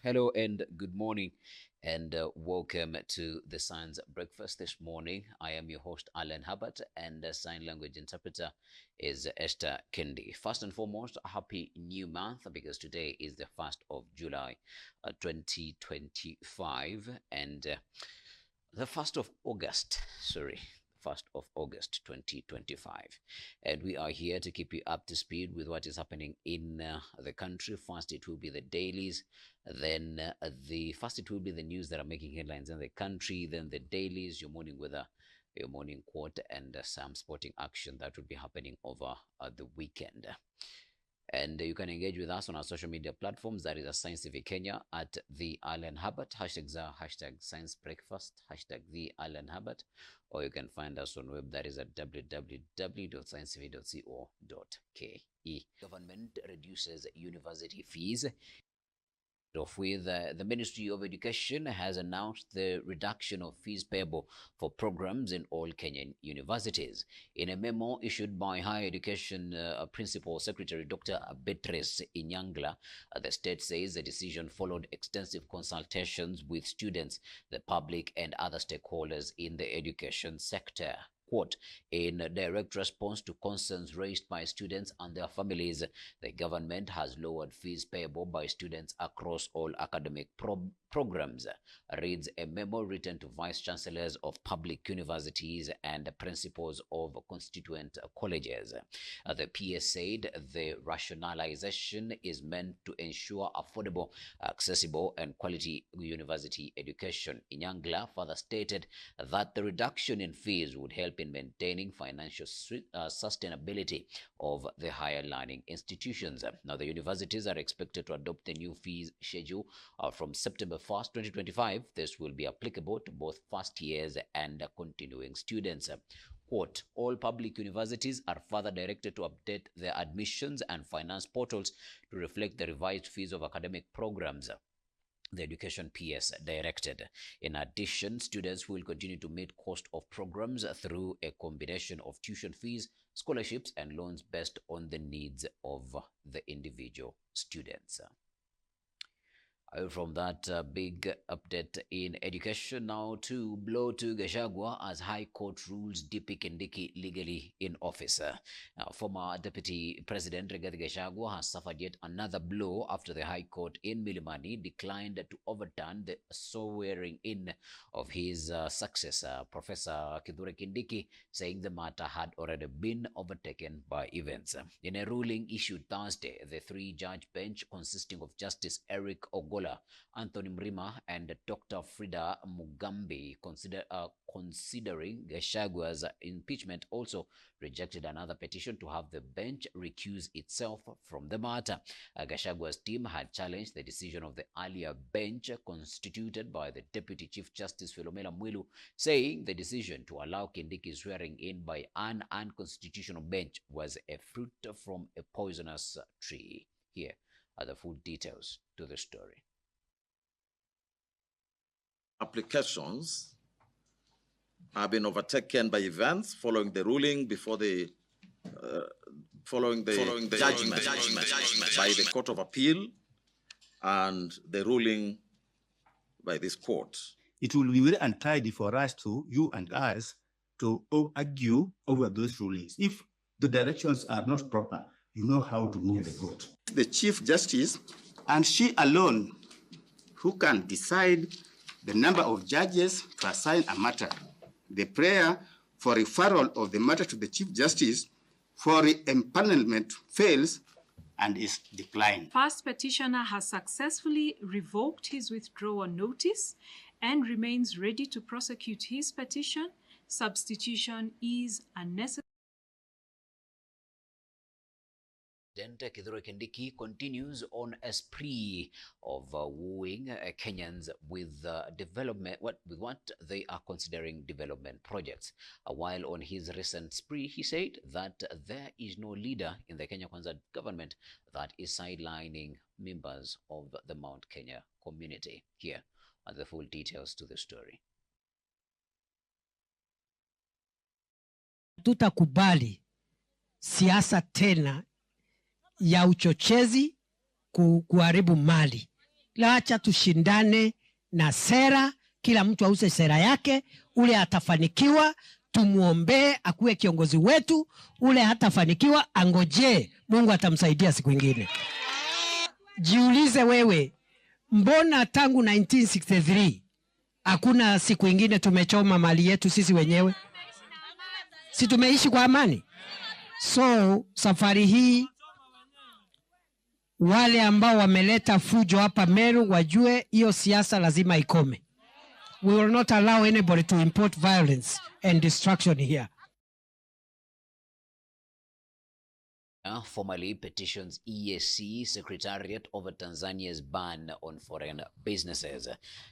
Hello and good morning, and welcome to the Science Breakfast this morning. I am your host, Alan Hubbard, and the sign language interpreter is Esther Kendi. First and foremost, a happy new month because today is the 1st of July 2025 and the 1st of August, 1st of August 2025. And we are here to keep you up to speed with what is happening in the country. First, it will be the dailies. Then first it will be the news that are making headlines in the country. Then the dailies, your morning weather, your morning quote, and some sporting action that will be happening over the weekend. And you can engage with us on our social media platforms. That is a Science TV Kenya at the Alan Hubbard. Hashtags are hashtag Science Breakfast, hashtag the Alan Hubbard. Or you can find us on web. That is at www.sciencetv.co.ke. Government reduces university fees. With the Ministry of Education has announced the reduction of fees payable for programs in all Kenyan universities. In a memo issued by Higher Education Principal Secretary Dr. Beatrice Inyangla, the state says the decision followed extensive consultations with students, the public, and other stakeholders in the education sector. Quote, in direct response to concerns raised by students and their families, the government has lowered fees payable by students across all academic programs, reads a memo written to vice chancellors of public universities and principals of constituent colleges. The PS said the rationalization is meant to ensure affordable, accessible, and quality university education. Inyangla further stated that the reduction in fees would help in maintaining financial sustainability of the higher learning institutions. Now, the universities are expected to adopt the new fees schedule from September 1st, 2025. This will be applicable to both first years and continuing students. Quote, all public universities are further directed to update their admissions and finance portals to reflect the revised fees of academic programs, the Education PS directed. In addition, students will continue to meet cost of programs through a combination of tuition fees, scholarships, and loans based on the needs of the individual students. From that big update in education, now to blow to Gachagua as High Court rules DP Kindiki legally in office. Former Deputy President Rigathi Gachagua has suffered yet another blow after the High Court in Milimani declined to overturn the swearing in of his successor, Professor Kithure Kindiki, saying the matter had already been overtaken by events. In a ruling issued Thursday, the three-judge bench consisting of Justice Erick, Ogola, Antony Murima, and Dr. Frida Mugambi, considering Gachaguas' impeachment, also rejected another petition to have the bench recuse itself from the matter. Gachaguas' team had challenged the decision of the earlier bench constituted by the Deputy Chief Justice Philomena Mwilu, saying the decision to allow Kindiki swearing in by an unconstitutional bench was a fruit from a poisonous tree. Here are the full details to the story. Applications have been overtaken by events following the ruling before the judgment by the Court of Appeal and the ruling by this court. It will be very untidy for us you and us, to argue over those rulings. If the directions are not proper, you know how to move the vote. The Chief Justice, and she alone, who can decide the number of judges to assign a matter. The prayer for referral of the matter to the Chief Justice for empanelment fails and is declined. First petitioner has successfully revoked his withdrawal notice and remains ready to prosecute his petition. Substitution is unnecessary. Kithure Kindiki continues on a spree of wooing Kenyans with with what they are considering development projects. While on his recent spree, he said that there is no leader in the Kenya Kwanza government that is sidelining members of the Mount Kenya community. Here are the full details to the story. Tutakubali siasa tena ya uchochezi kuharibu mali. Acha tushindane na sera, kila mtu auze sera yake. Ule atafanikiwa tumuombee akuwe kiongozi wetu, ule hatafanikiwa angoje, Mungu atamsaidia siku nyingine. Jiulize wewe, mbona tangu 1963 hakuna siku nyingine tumechoma mali yetu sisi wenyewe? Si tumeishi kwa amani? So safari hii wale ambao wameleta fujo hapa Meru wajue hiyo siasa lazima ikome. We will not allow anybody to import violence and destruction here. Formally petitions EAC Secretariat over Tanzania's ban on foreign businesses.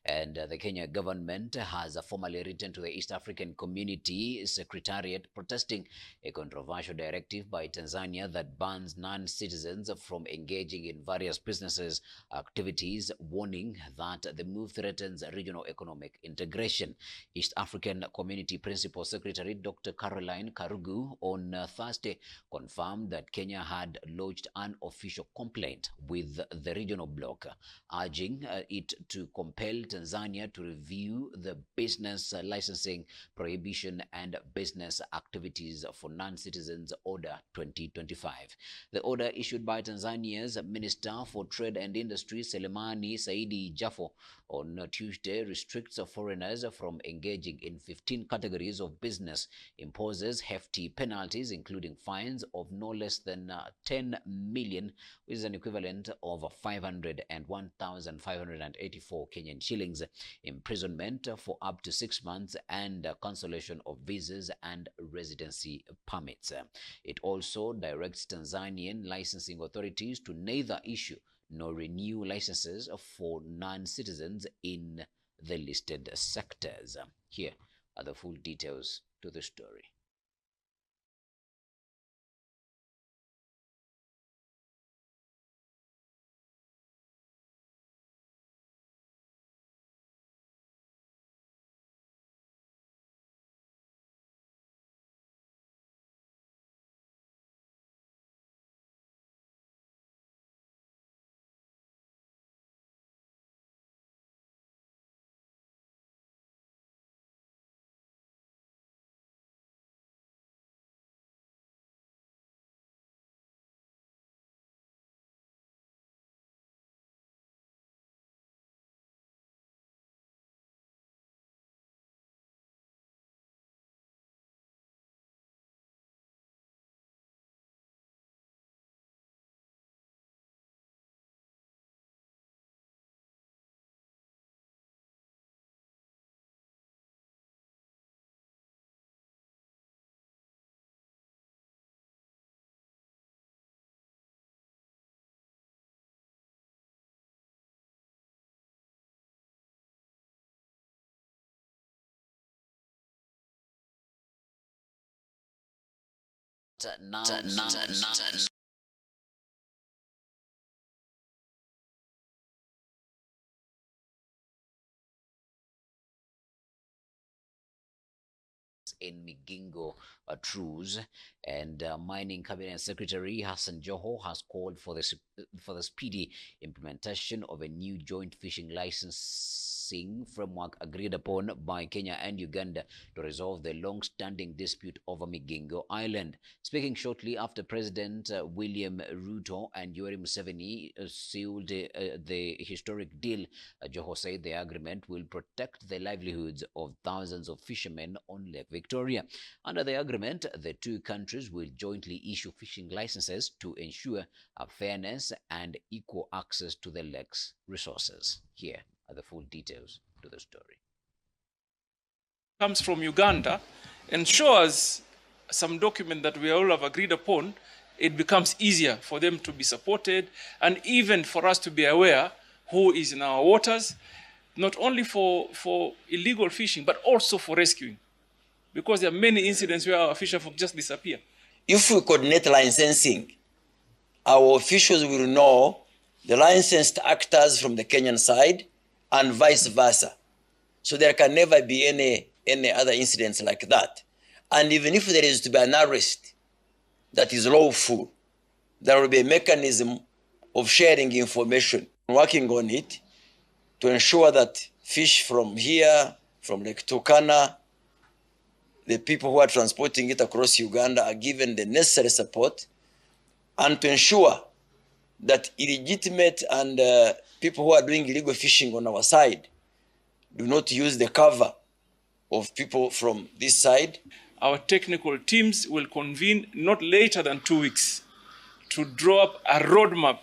And the Kenya government has formally written to the East African Community Secretariat protesting a controversial directive by Tanzania that bans non-citizens from engaging in various businesses activities, warning that the move threatens regional economic integration. East African Community Principal Secretary Dr. Caroline Karugu on Thursday confirmed that Kenya had lodged an official complaint with the regional bloc, urging it to compel Tanzania to review the business licensing prohibition and business activities for non-citizens Order 2025. The order issued by Tanzania's Minister for Trade and Industry, Milimani Saidi Jafo, on Tuesday restricts foreigners from engaging in 15 categories of business, imposes hefty penalties, including fines of no less than 10 million, which is an equivalent of 501,584 Kenyan shillings, imprisonment for up to 6 months, and cancellation of visas and residency permits. It also directs Tanzanian licensing authorities to neither issue nor renew licenses for non-citizens in the listed sectors. Here are the full details to the story. In Migingo Trues, and Mining Cabinet Secretary Hassan Joho has called for the speedy implementation of a new joint fishing licensing framework agreed upon by Kenya and Uganda to resolve the long-standing dispute over Migingo Island. Speaking shortly after President William Ruto and Yoweri Museveni sealed the historic deal, Joho said the agreement will protect the livelihoods of thousands of fishermen on Lake Victoria. Under the agreement, the two countries will jointly issue fishing licenses to ensure a fairness and equal access to the lake's resources. Here are the full details to the story. Comes from Uganda and shows some document that we all have agreed upon, it becomes easier for them to be supported and even for us to be aware who is in our waters, not only for illegal fishing, but also for rescuing. Because there are many incidents where our fisherfolk just disappear. If we coordinate licensing, our officials will know the licensed actors from the Kenyan side and vice versa. So there can never be any other incidents like that. And even if there is to be an arrest that is lawful, there will be a mechanism of sharing information. Working on it, to ensure that fish from here, from Lake Turkana, the people who are transporting it across Uganda are given the necessary support, and to ensure that illegitimate and people who are doing illegal fishing on our side do not use the cover of people from this side. Our technical teams will convene not later than 2 weeks to draw up a roadmap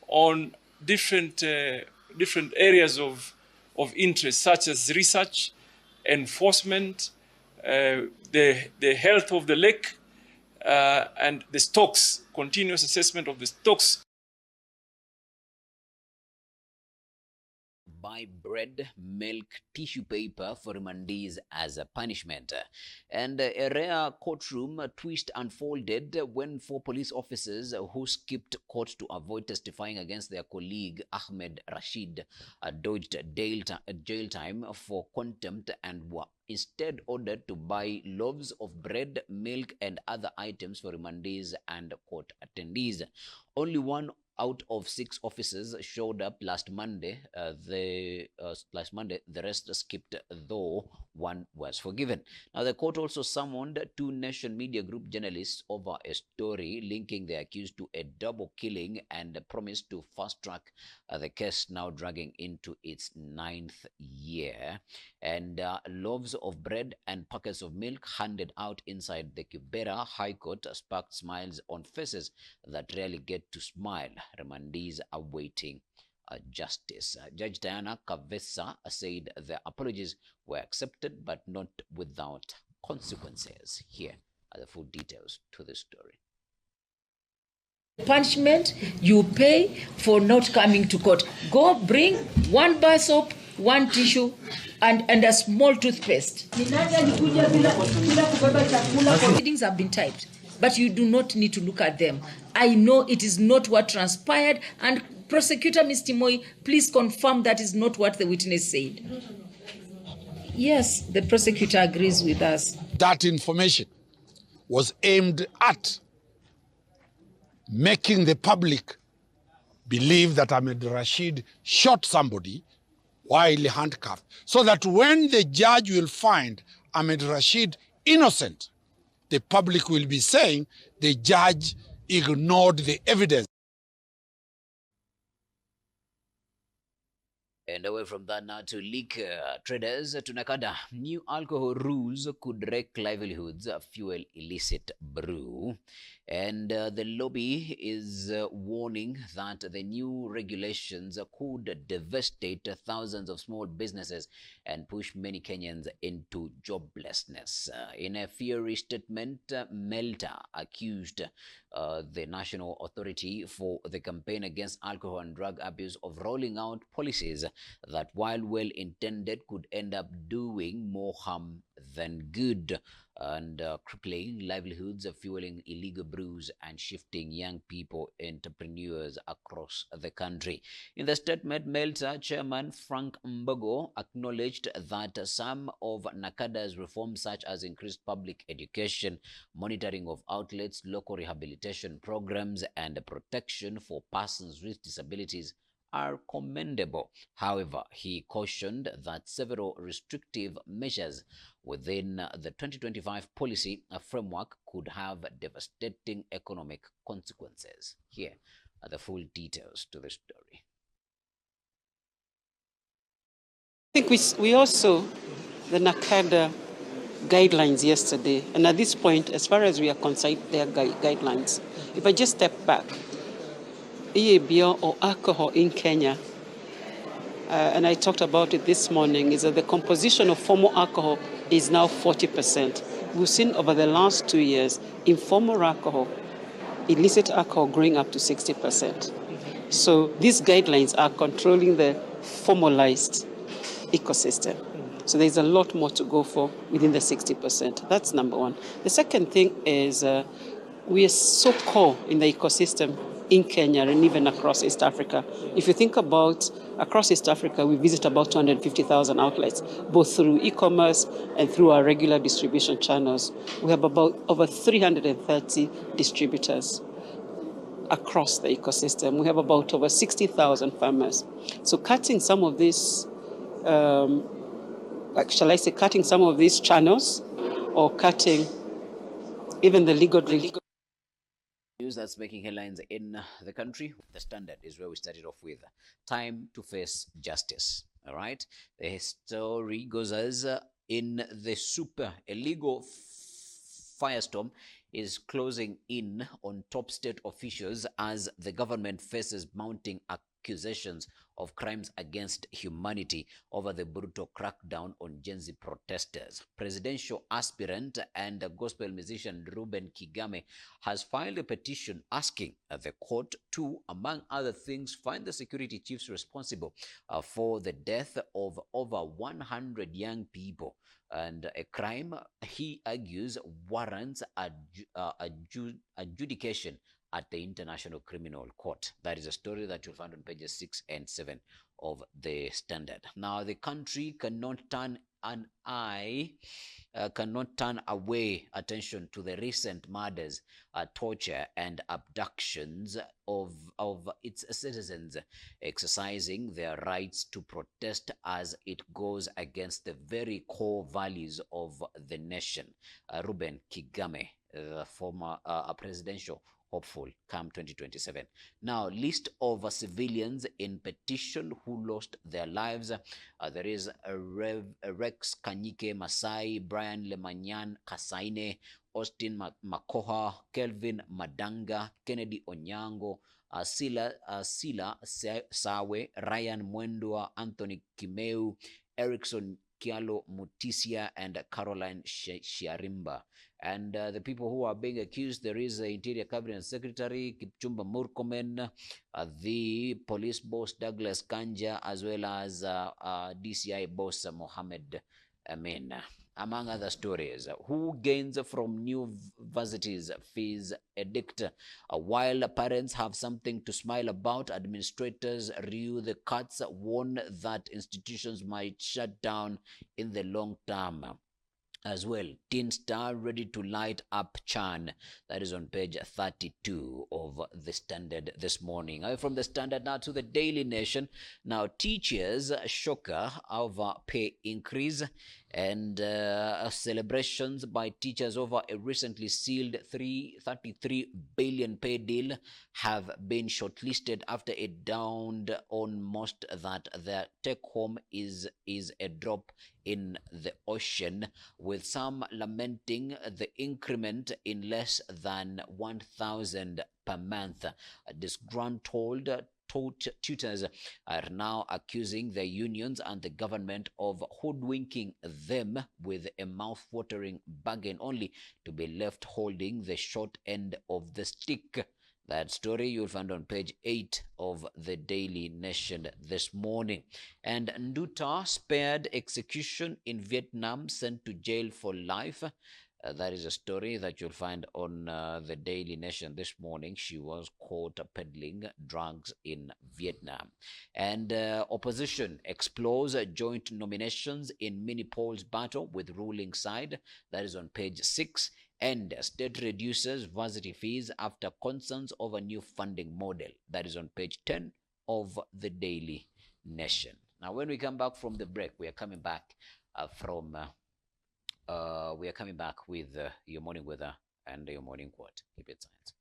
on different areas of interest, such as research, enforcement, the health of the lake, and the stocks, continuous assessment of the stocks. Buy bread, milk, tissue paper for remandees as a punishment. And a rare courtroom twist unfolded when 4 police officers who skipped court to avoid testifying against their colleague Ahmed Rashid dodged jail time for contempt and were instead ordered to buy loaves of bread, milk, and other items for remandees and court attendees. Only 1 out of 6 officers showed up last Monday. The rest skipped, though 1 was forgiven. Now, the court also summoned 2 Nation Media Group journalists over a story linking the accused to a double killing and promised to fast-track the case, now dragging into its 9th year. And loaves of bread and packets of milk handed out inside the Kibera High Court sparked smiles on faces that rarely get to smile. Remandees awaiting justice. Judge Diana Kavesa said the apologies were accepted but not without consequences. Here are the full details to the story. Punishment you pay for not coming to court. Go bring 1 bar soap, 1 tissue, and a small toothpaste. Proceedings have been typed, but you do not need to look at them. I know it is not what transpired, and Prosecutor Ms. Timoi, please confirm that is not what the witness said. Yes, the prosecutor agrees with us. That information was aimed at making the public believe that Ahmed Rashid shot somebody while handcuffed, so that when the judge will find Ahmed Rashid innocent, the public will be saying the judge ignored the evidence. And away from that now to liquor traders to Nakada. New alcohol rules could wreck livelihoods, fuel illicit brew. And the lobby is warning that the new regulations could devastate thousands of small businesses and push many Kenyans into joblessness. In a fiery statement, Melta accused the National Authority for the Campaign Against Alcohol and Drug Abuse of rolling out policies that, while well-intended, could end up doing more harm than good and crippling livelihoods, fueling illegal brews and shifting young people entrepreneurs across the country. In the statement, Melta Chairman Frank Mbogo acknowledged that some of NACADA's reforms, such as increased public education, monitoring of outlets, local rehabilitation programs, and protection for persons with disabilities, are commendable. However, he cautioned that several restrictive measures within the 2025 policy framework could have devastating economic consequences. Here are the full details to the story. I think we also, the NACADA guidelines yesterday, and at this point, as far as we are concerned, they are guidelines. If I just step back, beer or alcohol in Kenya, and I talked about it this morning, is that the composition of formal alcohol is now 40%. We've seen over the last 2 years, informal alcohol, illicit alcohol growing up to 60%. So these guidelines are controlling the formalized ecosystem. So there's a lot more to go for within the 60%. That's number one. The second thing is we are so core in the ecosystem in Kenya and even across East Africa. If you think about across East Africa, we visit about 250,000 outlets, both through e-commerce and through our regular distribution channels. We have about over 330 distributors. across the ecosystem. We have about over 60,000 farmers. So cutting some of these, shall I say, cutting some of these channels, or cutting even the legal news that's making headlines in the country. The Standard is where we started off with. Time to face justice. All right. The story goes as in the super illegal firestorm is closing in on top state officials as the government faces mounting accusations of crimes against humanity over the brutal crackdown on Gen Z protesters. Presidential aspirant and gospel musician Reuben Kigame has filed a petition asking the court to, among other things, find the security chiefs responsible for the death of over 100 young people, and a crime he argues warrants adjudication at the International Criminal Court. That is a story that you'll find on pages 6 and 7 of the Standard. Now, the country cannot turn away attention to the recent murders, torture, and abductions of its citizens exercising their rights to protest as it goes against the very core values of the nation. Reuben Kigame, the former presidential hopeful come 2027. Now, list of civilians in Petition who lost their lives. There is Rex Kanyike Masai, Brian Lemanyan Kasaine, Austin Makoha, Kelvin Madanga, Kennedy Onyango, Sila Sawe, Ryan Mwendwa, Anthony Kimeu, Erickson Kialo Mutisia, and Caroline Shiarimba. And the people who are being accused, there is the Interior Cabinet Secretary Kipchumba Murkomen, the police boss Douglas Kanja, as well as DCI boss Mohammed Amin. Among other stories, who gains from new varsities fees edict? While parents have something to smile about, administrators rue the cuts, warn that institutions might shut down in the long term. As well, Teen Star ready to light up Chan. That is on page 32 of the Standard this morning. From the Standard now to the Daily Nation. Now, teachers shocker over pay increase, and celebrations by teachers over a recently sealed 33 billion pay deal have been shortlisted after it dawned on most that their take home is a drop in the ocean, with some lamenting the increment in less than 1,000 per month. Disgruntled tutors are now accusing the unions and the government of hoodwinking them with a mouth-watering bargain, only to be left holding the short end of the stick. That story you'll find on page 8 of the Daily Nation this morning. And Nduta spared execution in Vietnam, sent to jail for life. That is a story that you'll find on the Daily Nation this morning. She was caught peddling drugs in Vietnam. And opposition explores joint nominations in mini polls battle with ruling side. That is on page 6. And state reduces varsity fees after concerns over new funding model. That is on page 10 of the Daily Nation. Now, when we come back from the break, we are coming back with your morning weather and your morning quote. Keep it science.